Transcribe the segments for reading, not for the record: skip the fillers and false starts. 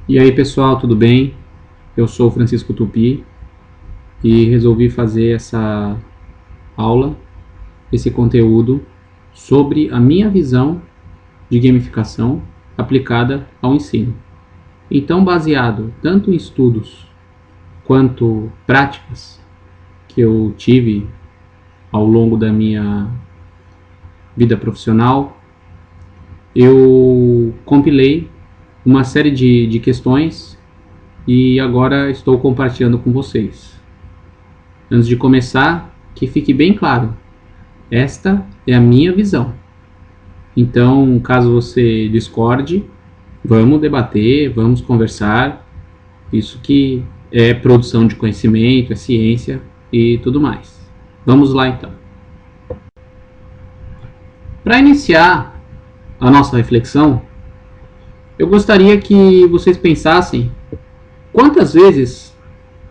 E aí pessoal, tudo bem? Eu sou o Francisco Tupi e resolvi fazer essa aula, esse conteúdo sobre a minha visão de gamificação aplicada ao ensino. Então, baseado tanto em estudos quanto práticas que eu tive ao longo da minha vida profissional, eu compilei uma série de questões e agora estou compartilhando com vocês. Antes de começar, que fique bem claro, esta é a minha visão. Então, caso você discorde, vamos debater, vamos conversar. Isso que é produção de conhecimento, é ciência e tudo mais. Vamos lá então. Para iniciar a nossa reflexão, eu gostaria que vocês pensassem quantas vezes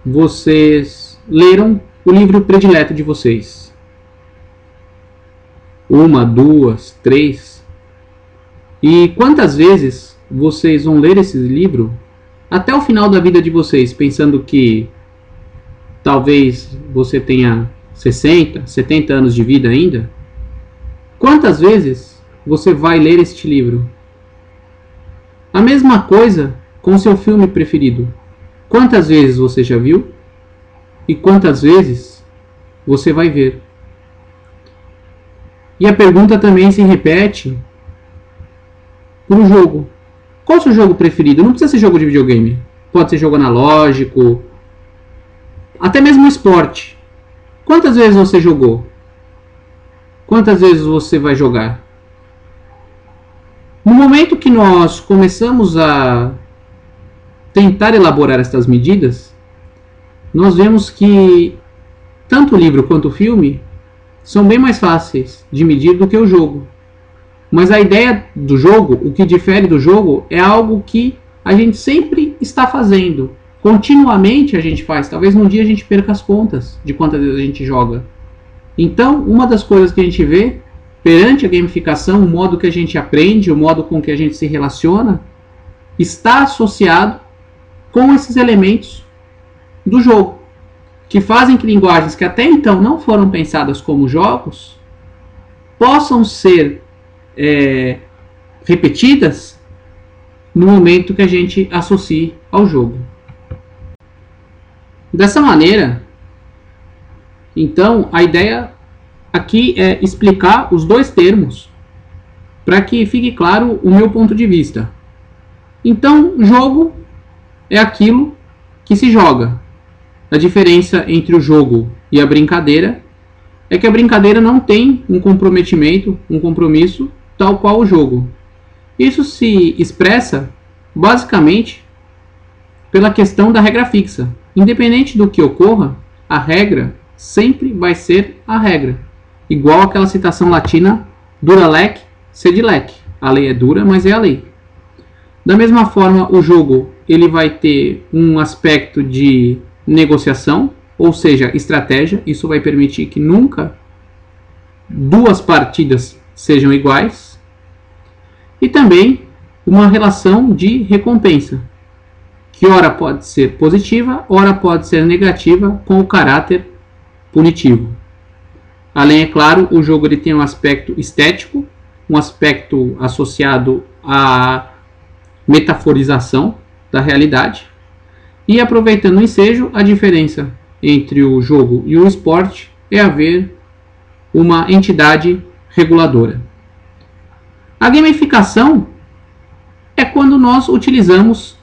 vocês leram o livro predileto de vocês. 1, 2, 3. E quantas vezes vocês vão ler esse livro até o final da vida de vocês, pensando que talvez você tenha 60, 70 anos de vida ainda? Quantas vezes você vai ler este livro? A mesma coisa com seu filme preferido. Quantas vezes você já viu? E quantas vezes você vai ver? E a pergunta também se repete para o jogo. Qual é o seu jogo preferido? Não precisa ser jogo de videogame. Pode ser jogo analógico. Até mesmo esporte. Quantas vezes você jogou? Quantas vezes você vai jogar? No momento que nós começamos a tentar elaborar estas medidas, nós vemos que tanto o livro quanto o filme são bem mais fáceis de medir do que o jogo. Mas a ideia do jogo, o que difere do jogo, é algo que a gente sempre está fazendo. Continuamente a gente faz. Talvez num dia a gente perca as contas de quantas vezes a gente joga. Então, uma das coisas que a gente vê perante a gamificação, o modo que a gente aprende, o modo com que a gente se relaciona, está associado com esses elementos do jogo, que fazem que linguagens que até então não foram pensadas como jogos possam ser repetidas no momento que a gente associe ao jogo. Dessa maneira, então, a ideia aqui é explicar os dois termos para que fique claro o meu ponto de vista. Então, jogo é aquilo que se joga. A diferença entre o jogo e a brincadeira é que a brincadeira não tem um comprometimento, um compromisso tal qual o jogo. Isso se expressa basicamente pela questão da regra fixa. Independente do que ocorra, a regra sempre vai ser a regra. Igual aquela citação latina, dura lec, sed lec. A lei é dura, mas é a lei. Da mesma forma, o jogo ele vai ter um aspecto de negociação, ou seja, estratégia. Isso vai permitir que nunca duas partidas sejam iguais. E também uma relação de recompensa, que ora pode ser positiva, ora pode ser negativa, com o caráter punitivo. Além, é claro, o jogo ele tem um aspecto estético, um aspecto associado à metaforização da realidade. E aproveitando o ensejo, a diferença entre o jogo e o esporte é haver uma entidade reguladora. A gamificação é quando nós utilizamos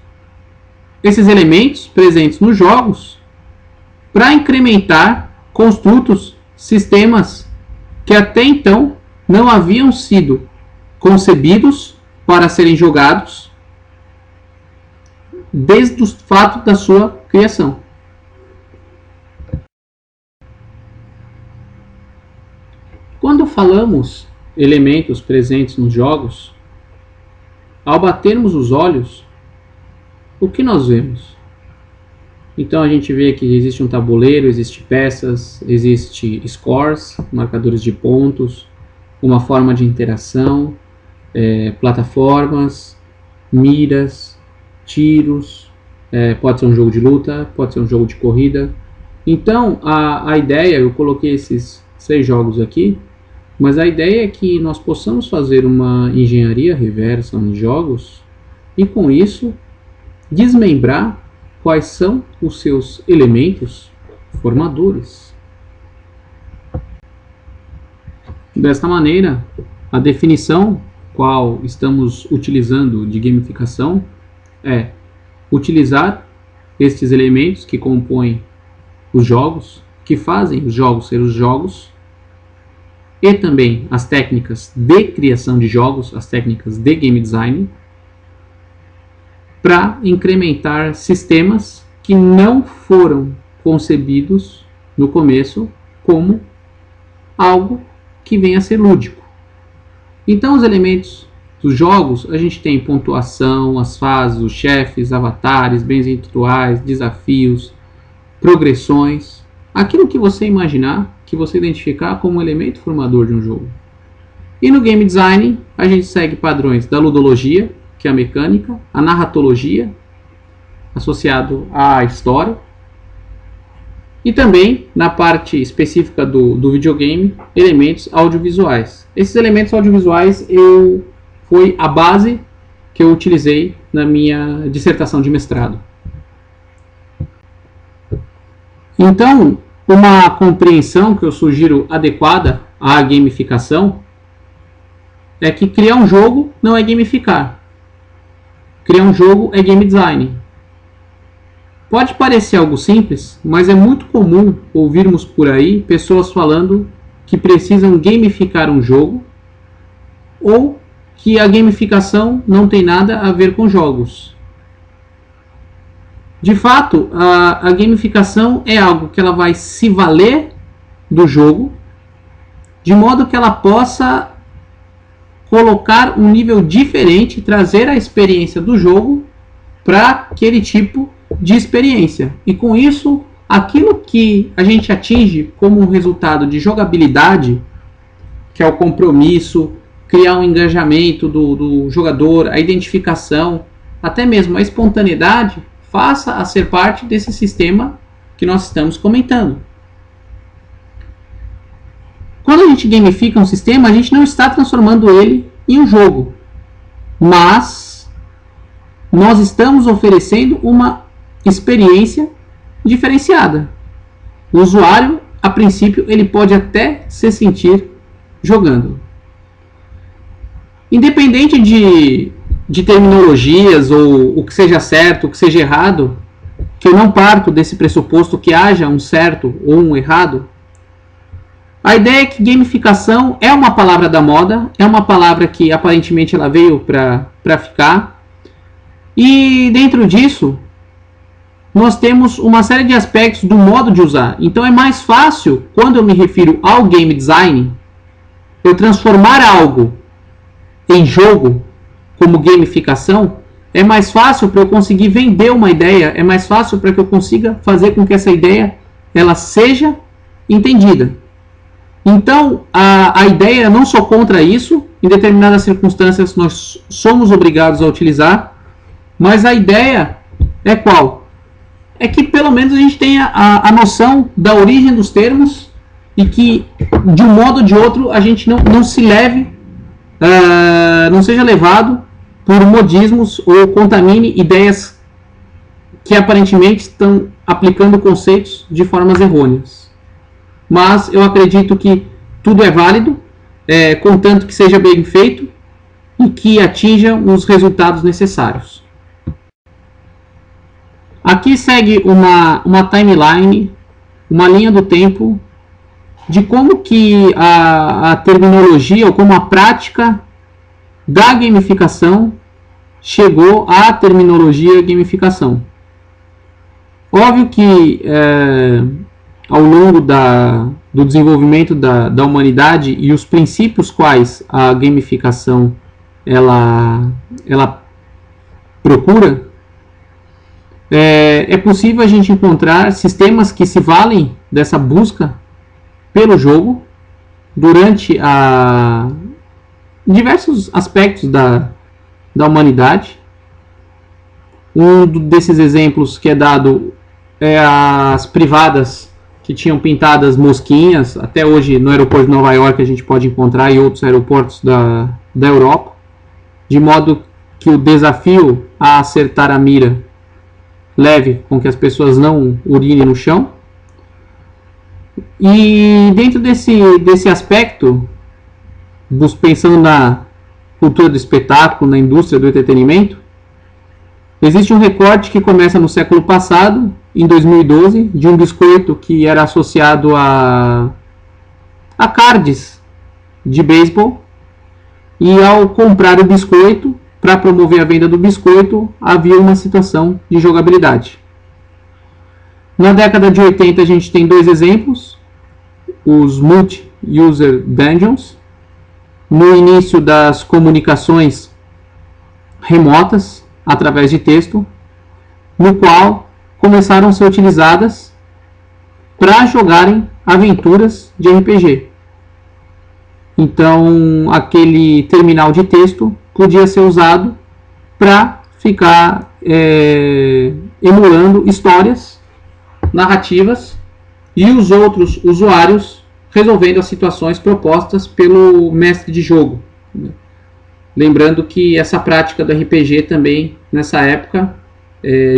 esses elementos presentes nos jogos para incrementar construtos, sistemas que até então não haviam sido concebidos para serem jogados desde o fato da sua criação. Quando falamos elementos presentes nos jogos, ao batermos os olhos, o que nós vemos? Então a gente vê que existe um tabuleiro, existe peças, existe scores, marcadores de pontos, uma forma de interação, plataformas, miras, tiros, pode ser um jogo de luta, pode ser um jogo de corrida. Então, a ideia, eu coloquei esses 6 jogos aqui, mas a ideia é que nós possamos fazer uma engenharia reversa nos jogos e, com isso, desmembrar quais são os seus elementos formadores. Desta maneira, a definição qual estamos utilizando de gamificação é utilizar estes elementos que compõem os jogos, que fazem os jogos ser os jogos, e também as técnicas de criação de jogos, as técnicas de game design, para incrementar sistemas que não foram concebidos no começo como algo que venha a ser lúdico. Então, os elementos dos jogos, a gente tem pontuação, as fases, os chefes, avatares, bens virtuais, desafios, progressões, aquilo que você imaginar, que você identificar como elemento formador de um jogo. E no game design, a gente segue padrões da ludologia, que é a mecânica, a narratologia, associado à história, e também, na parte específica do videogame, elementos audiovisuais. Esses elementos audiovisuais foi a base que eu utilizei na minha dissertação de mestrado. Então, uma compreensão que eu sugiro adequada à gamificação é que criar um jogo não é gamificar. Criar um jogo é game design. Pode parecer algo simples, mas é muito comum ouvirmos por aí pessoas falando que precisam gamificar um jogo ou que a gamificação não tem nada a ver com jogos. De fato, a gamificação é algo que ela vai se valer do jogo, de modo que ela possa colocar um nível diferente, trazer a experiência do jogo para aquele tipo de experiência. E com isso, aquilo que a gente atinge como um resultado de jogabilidade, que é o compromisso, criar um engajamento do jogador, a identificação, até mesmo a espontaneidade, faça a ser parte desse sistema que nós estamos comentando. Quando a gente gamifica um sistema, a gente não está transformando ele em um jogo, mas nós estamos oferecendo uma experiência diferenciada. O usuário, a princípio, ele pode até se sentir jogando. Independente de terminologias ou o que seja certo, o que seja errado, que eu não parto desse pressuposto que haja um certo ou um errado, a ideia é que gamificação é uma palavra da moda, é uma palavra que aparentemente ela veio para ficar, e dentro disso nós temos uma série de aspectos do modo de usar. Então é mais fácil, quando eu me refiro ao game design, eu transformar algo em jogo como gamificação, é mais fácil para eu conseguir vender uma ideia, é mais fácil para que eu consiga fazer com que essa ideia ela seja entendida. Então, a ideia, eu não sou contra isso, em determinadas circunstâncias nós somos obrigados a utilizar, mas a ideia é qual? É que pelo menos a gente tenha a noção da origem dos termos e que, de um modo ou de outro, a gente não se leve, não seja levado por modismos ou contamine ideias que aparentemente estão aplicando conceitos de formas errôneas. Mas eu acredito que tudo é válido, contanto que seja bem feito e que atinja os resultados necessários. Aqui segue uma timeline, uma linha do tempo, de como que a terminologia ou como a prática da gamificação chegou à terminologia gamificação. Óbvio que ao longo do desenvolvimento da humanidade e os princípios quais a gamificação ela procura, é possível a gente encontrar sistemas que se valem dessa busca pelo jogo durante diversos aspectos da humanidade. Desses exemplos que é dado é as privadas que tinham pintadas mosquinhas. Até hoje no aeroporto de Nova York a gente pode encontrar, e outros aeroportos da Europa, de modo que o desafio a acertar a mira leve com que as pessoas não urinem no chão. E dentro desse aspecto, pensando na cultura do espetáculo, na indústria do entretenimento, existe um recorte que começa no século passado, em 2012, de um biscoito que era associado a cards de beisebol, e ao comprar o biscoito, para promover a venda do biscoito, havia uma situação de jogabilidade. Na década de 80 a gente tem dois exemplos, os Multi-User Dungeons, no início das comunicações remotas, através de texto, no qual começaram a ser utilizadas para jogarem aventuras de RPG. Então, aquele terminal de texto podia ser usado para ficar emulando histórias, narrativas, e os outros usuários resolvendo as situações propostas pelo mestre de jogo. Lembrando que essa prática do RPG também, nessa época,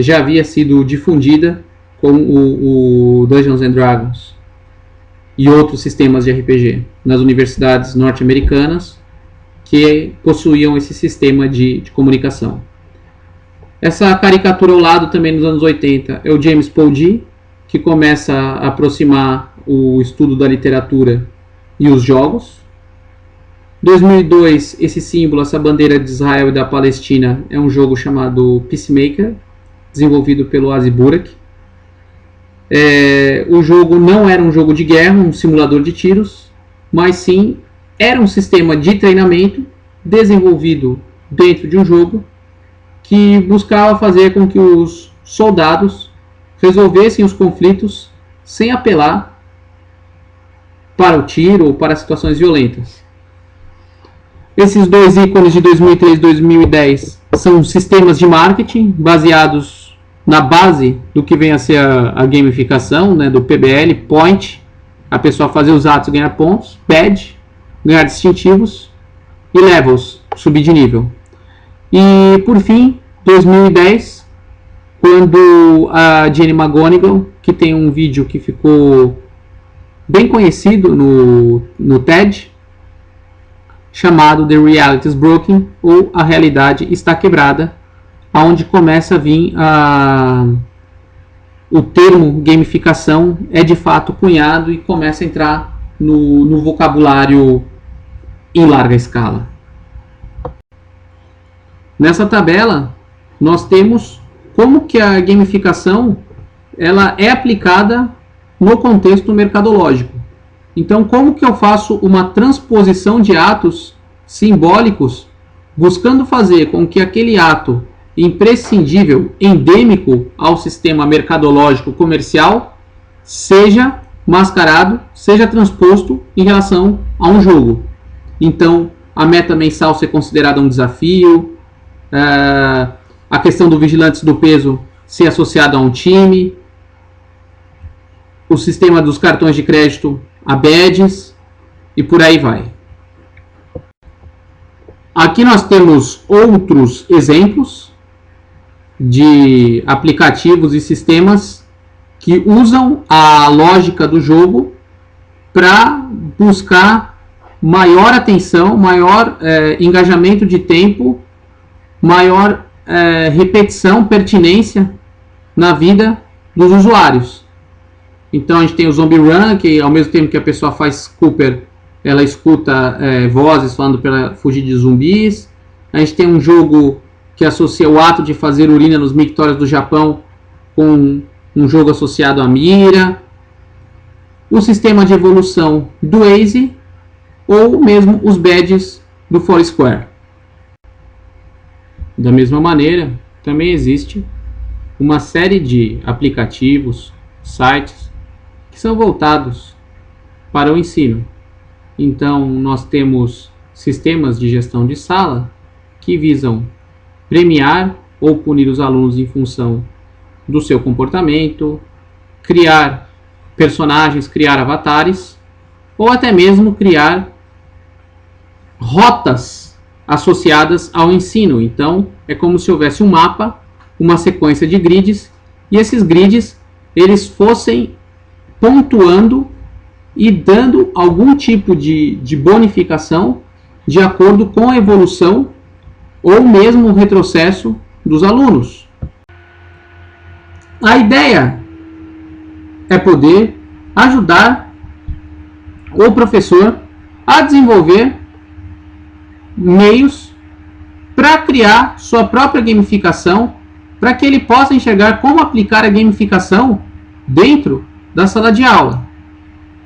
já havia sido difundida com o Dungeons and Dragons e outros sistemas de RPG nas universidades norte-americanas que possuíam esse sistema de comunicação. Essa caricatura ao lado também nos anos 80 é o James Poldi, que começa a aproximar o estudo da literatura e os jogos. 2002, esse símbolo, essa bandeira de Israel e da Palestina, é um jogo chamado Peacemaker, desenvolvido pelo Ozzy Burak. O jogo não era um jogo de guerra, um simulador de tiros, mas sim era um sistema de treinamento desenvolvido dentro de um jogo que buscava fazer com que os soldados resolvessem os conflitos sem apelar para o tiro ou para situações violentas. Esses dois ícones de 2003 e 2010 são sistemas de marketing baseados na base do que vem a ser a gamificação, né, do PBL, Point, a pessoa fazer os atos e ganhar pontos, Badge, ganhar distintivos, e Levels, subir de nível. E por fim, 2010, quando a Jenny McGonigal, que tem um vídeo que ficou bem conhecido no TED, chamado The Reality is Broken, ou A Realidade Está Quebrada, onde começa a vir o termo gamificação é de fato cunhado e começa a entrar no vocabulário em larga escala. Nessa tabela nós temos como que a gamificação ela é aplicada no contexto mercadológico. Então, como que eu faço uma transposição de atos simbólicos, buscando fazer com que aquele ato imprescindível, endêmico ao sistema mercadológico comercial, seja mascarado, seja transposto em relação a um jogo. Então, a meta mensal ser considerada um desafio, a questão do vigilantes do peso ser associado a um time, o sistema dos cartões de crédito a badges e por aí vai. Aqui nós temos outros exemplos de aplicativos e sistemas que usam a lógica do jogo para buscar maior atenção, maior engajamento de tempo, maior repetição, pertinência na vida dos usuários. Então a gente tem o Zombie Run, que ao mesmo tempo que a pessoa faz Cooper, ela escuta vozes falando para fugir de zumbis. A gente tem um jogo que associa o ato de fazer urina nos mictórios do Japão com um jogo associado à mira. O sistema de evolução do Waze ou mesmo os badges do Foursquare. Da mesma maneira, também existe uma série de aplicativos, sites que são voltados para o ensino. Então, nós temos sistemas de gestão de sala que visam premiar ou punir os alunos em função do seu comportamento, criar personagens, criar avatares, ou até mesmo criar rotas associadas ao ensino. Então, é como se houvesse um mapa, uma sequência de grids, e esses grids eles fossem pontuando e dando algum tipo de bonificação de acordo com a evolução ou mesmo o retrocesso dos alunos. A ideia é poder ajudar o professor a desenvolver meios para criar sua própria gamificação, para que ele possa enxergar como aplicar a gamificação dentro da sala de aula.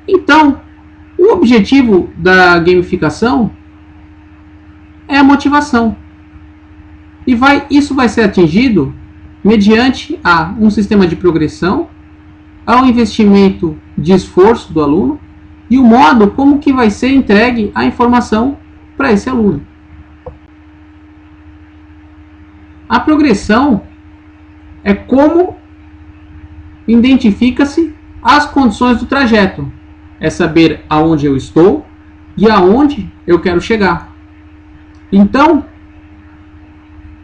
Então, o objetivo da gamificação é a motivação. E isso vai ser atingido mediante um sistema de progressão, ao investimento de esforço do aluno e o modo como que vai ser entregue a informação para esse aluno. A progressão é como identifica-se as condições do trajeto. É saber aonde eu estou e aonde eu quero chegar. Então,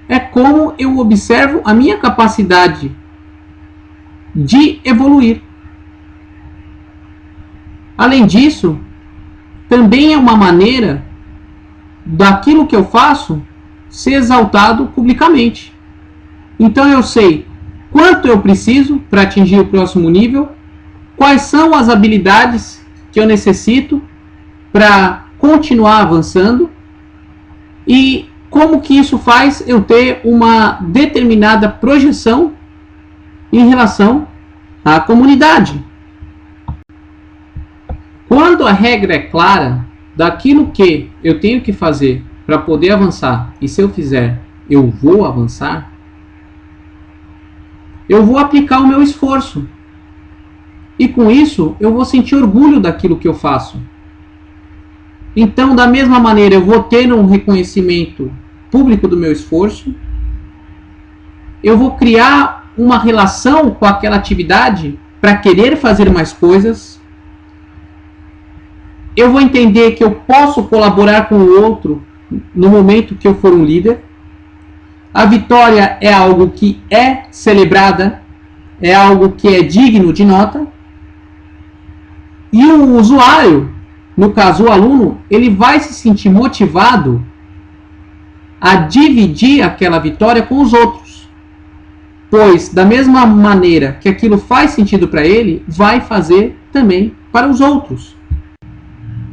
é como eu observo a minha capacidade de evoluir. Além disso, também é uma maneira daquilo que eu faço ser exaltado publicamente. Então eu sei quanto eu preciso para atingir o próximo nível, quais são as habilidades que eu necessito para continuar avançando e como que isso faz eu ter uma determinada projeção em relação à comunidade. Quando a regra é clara daquilo que eu tenho que fazer para poder avançar, e se eu fizer, eu vou avançar, eu vou aplicar o meu esforço. E com isso, eu vou sentir orgulho daquilo que eu faço. Então, da mesma maneira, eu vou ter um reconhecimento público do meu esforço, eu vou criar uma relação com aquela atividade para querer fazer mais coisas, eu vou entender que eu posso colaborar com o outro no momento que eu for um líder. A vitória é algo que é celebrada, é algo que é digno de nota. E o usuário, no caso o aluno, ele vai se sentir motivado a dividir aquela vitória com os outros. Pois, da mesma maneira que aquilo faz sentido para ele, vai fazer também para os outros.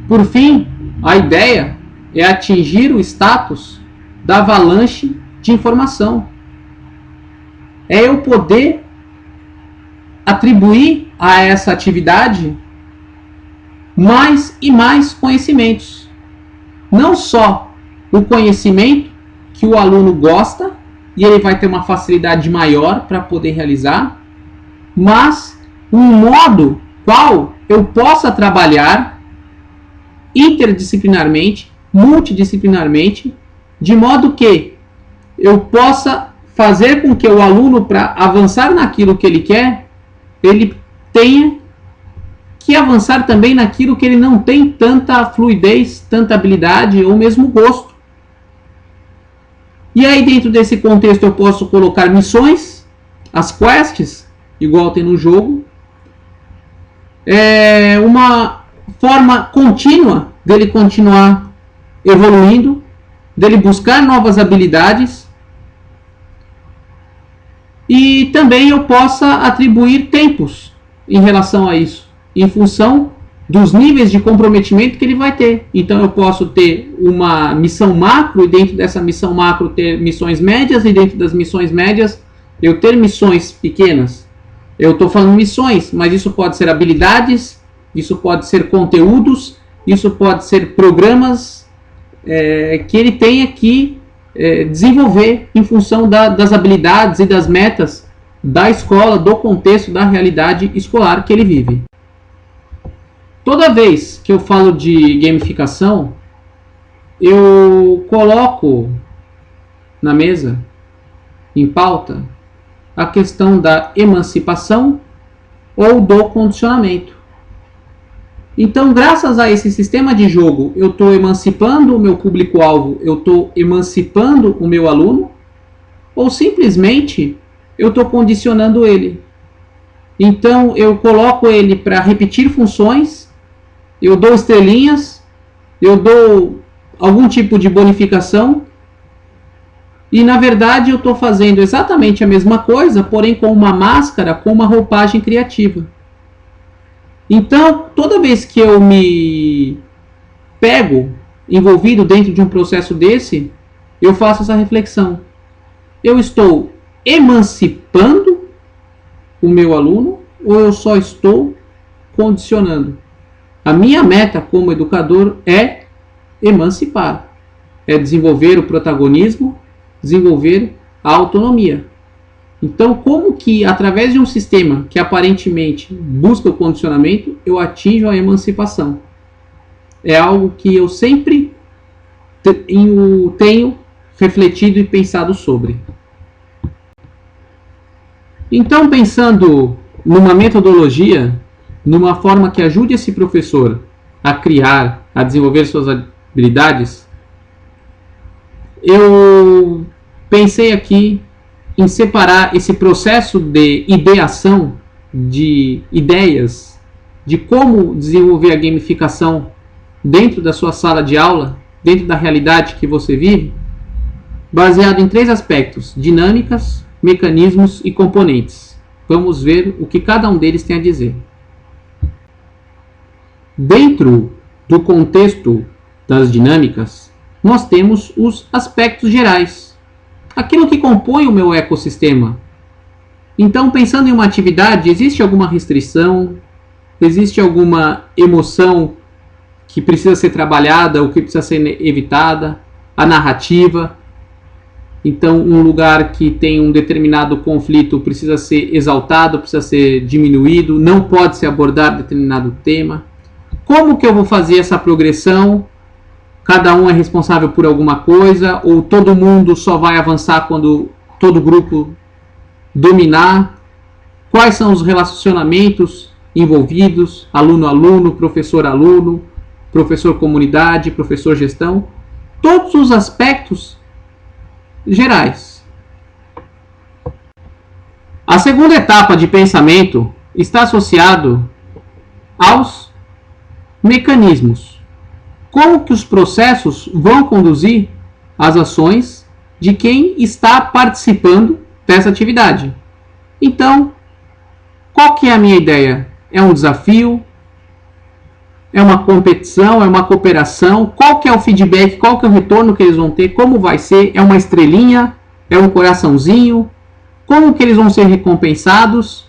Por fim, a ideia é atingir o status da avalanche de informação. É eu poder atribuir a essa atividade mais e mais conhecimentos. Não só o conhecimento que o aluno gosta e ele vai ter uma facilidade maior para poder realizar, mas um modo qual eu possa trabalhar interdisciplinarmente, multidisciplinarmente, de modo que eu possa fazer com que o aluno, para avançar naquilo que ele quer, ele tenha que avançar também naquilo que ele não tem tanta fluidez, tanta habilidade ou mesmo gosto. E aí, dentro desse contexto, eu posso colocar missões, as quests, igual tem no jogo, uma forma contínua dele continuar evoluindo, dele buscar novas habilidades, e também eu possa atribuir tempos em relação a isso, em função dos níveis de comprometimento que ele vai ter. Então eu posso ter uma missão macro, e dentro dessa missão macro ter missões médias, e dentro das missões médias eu ter missões pequenas. Eu estou falando missões, mas isso pode ser habilidades, isso pode ser conteúdos, isso pode ser programas que ele tenha que desenvolver em função das habilidades e das metas da escola, do contexto, da realidade escolar que ele vive. Toda vez que eu falo de gamificação, eu coloco na mesa em pauta a questão da emancipação ou do condicionamento. Então, graças a esse sistema de jogo, eu estou emancipando o meu público-alvo, eu estou emancipando o meu aluno, ou simplesmente eu estou condicionando ele. Então, eu coloco ele para repetir funções, eu dou estrelinhas, eu dou algum tipo de bonificação, e na verdade eu estou fazendo exatamente a mesma coisa, porém com uma máscara, com uma roupagem criativa. Então, toda vez que eu me pego envolvido dentro de um processo desse, eu faço essa reflexão. Eu estou emancipando o meu aluno ou eu só estou condicionando? A minha meta como educador é emancipar, é desenvolver o protagonismo, desenvolver a autonomia. Então, como que através de um sistema que aparentemente busca o condicionamento, eu atinjo a emancipação? É algo que eu sempre tenho refletido e pensado sobre. Então, pensando numa metodologia, numa forma que ajude esse professor a criar, a desenvolver suas habilidades, eu pensei aqui em separar esse processo de ideação, de ideias, de como desenvolver a gamificação dentro da sua sala de aula, dentro da realidade que você vive, baseado em 3 aspectos: dinâmicas, mecanismos e componentes. Vamos ver o que cada um deles tem a dizer. Dentro do contexto das dinâmicas, nós temos os aspectos gerais, aquilo que compõe o meu ecossistema. Então, pensando em uma atividade, existe alguma restrição, existe alguma emoção que precisa ser trabalhada ou que precisa ser evitada, a narrativa. Então, um lugar que tem um determinado conflito precisa ser exaltado, precisa ser diminuído, não pode se abordar determinado tema. Como que eu vou fazer essa progressão? Cada um é responsável por alguma coisa, ou todo mundo só vai avançar quando todo grupo dominar? Quais são os relacionamentos envolvidos? Aluno-aluno, professor-aluno, professor-comunidade, professor-gestão. Todos os aspectos gerais. A segunda etapa de pensamento está associado aos mecanismos. Como que os processos vão conduzir as ações de quem está participando dessa atividade. Então, qual que é a minha ideia? É um desafio? É uma competição? É uma cooperação? Qual que é o feedback? Qual que é o retorno que eles vão ter? Como vai ser? É uma estrelinha? É um coraçãozinho? Como que eles vão ser recompensados?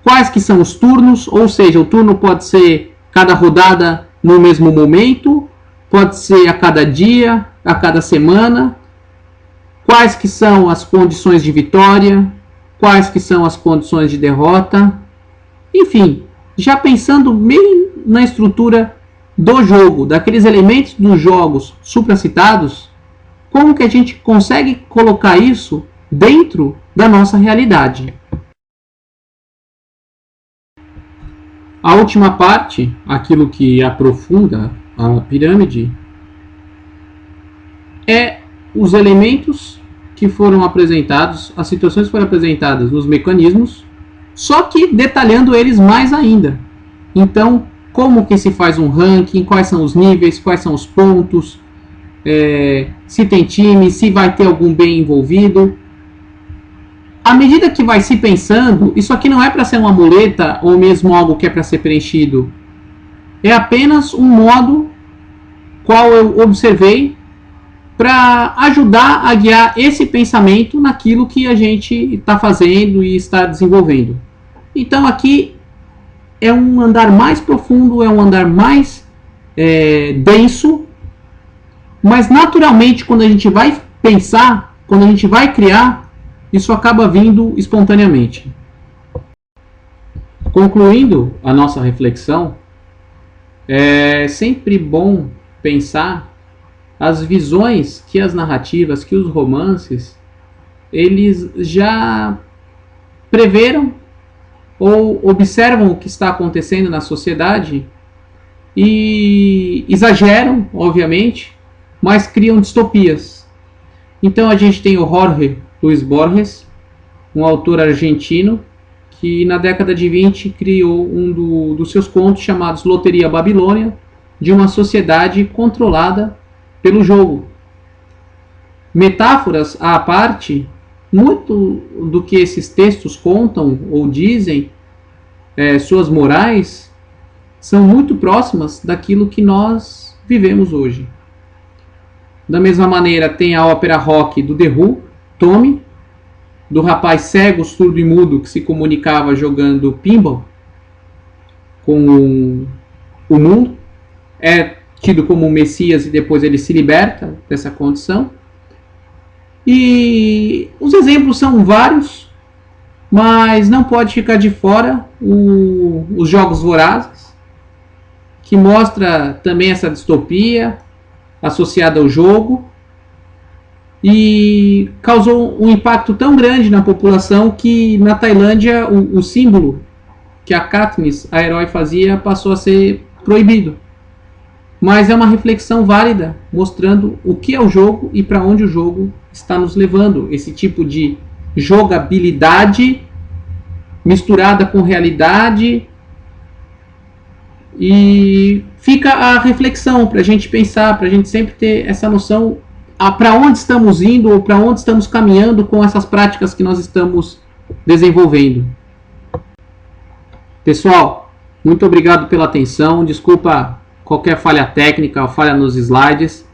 Quais que são os turnos? Ou seja, o turno pode ser cada rodada no mesmo momento, pode ser a cada dia, a cada semana. Quais que são as condições de vitória? Quais que são as condições de derrota? Enfim, já pensando bem na estrutura do jogo, daqueles elementos dos jogos supracitados, como que a gente consegue colocar isso dentro da nossa realidade? A última parte, aquilo que aprofunda a pirâmide, é os elementos que foram apresentados, as situações que foram apresentadas nos mecanismos, só que detalhando eles mais ainda. Então, como que se faz um ranking, quais são os níveis, quais são os pontos, se tem time, se vai ter algum bem envolvido. À medida que vai se pensando, isso aqui não é para ser uma muleta ou mesmo algo que é para ser preenchido. É apenas um modo qual eu observei para ajudar a guiar esse pensamento naquilo que a gente está fazendo e está desenvolvendo. Então aqui é um andar mais profundo, é um andar mais denso, mas naturalmente quando a gente vai pensar, quando a gente vai criar, isso acaba vindo espontaneamente. Concluindo a nossa reflexão, é sempre bom pensar as visões que as narrativas, que os romances, eles já preveram ou observam o que está acontecendo na sociedade e exageram, obviamente, mas criam distopias. Então a gente tem o Jorge Luis Borges, um autor argentino, que na década de 20 criou um dos seus contos chamados Loteria Babilônia, de uma sociedade controlada pelo jogo. Metáforas à parte, muito do que esses textos contam ou dizem, suas morais, são muito próximas daquilo que nós vivemos hoje. Da mesma maneira, tem a ópera rock do The Who, Tommy, do rapaz cego, surdo e mudo que se comunicava jogando pinball com o mundo. É tido como um messias e depois ele se liberta dessa condição. E os exemplos são vários, mas não pode ficar de fora os Jogos Vorazes, que mostra também essa distopia associada ao jogo e causou um impacto tão grande na população que na Tailândia o símbolo que a Katniss, a herói, fazia passou a ser proibido. Mas é uma reflexão válida, mostrando o que é o jogo e para onde o jogo está nos levando. Esse tipo de jogabilidade misturada com realidade. E fica a reflexão para a gente pensar, para a gente sempre ter essa noção para onde estamos indo ou para onde estamos caminhando com essas práticas que nós estamos desenvolvendo. Pessoal, muito obrigado pela atenção. Desculpa qualquer falha técnica ou falha nos slides.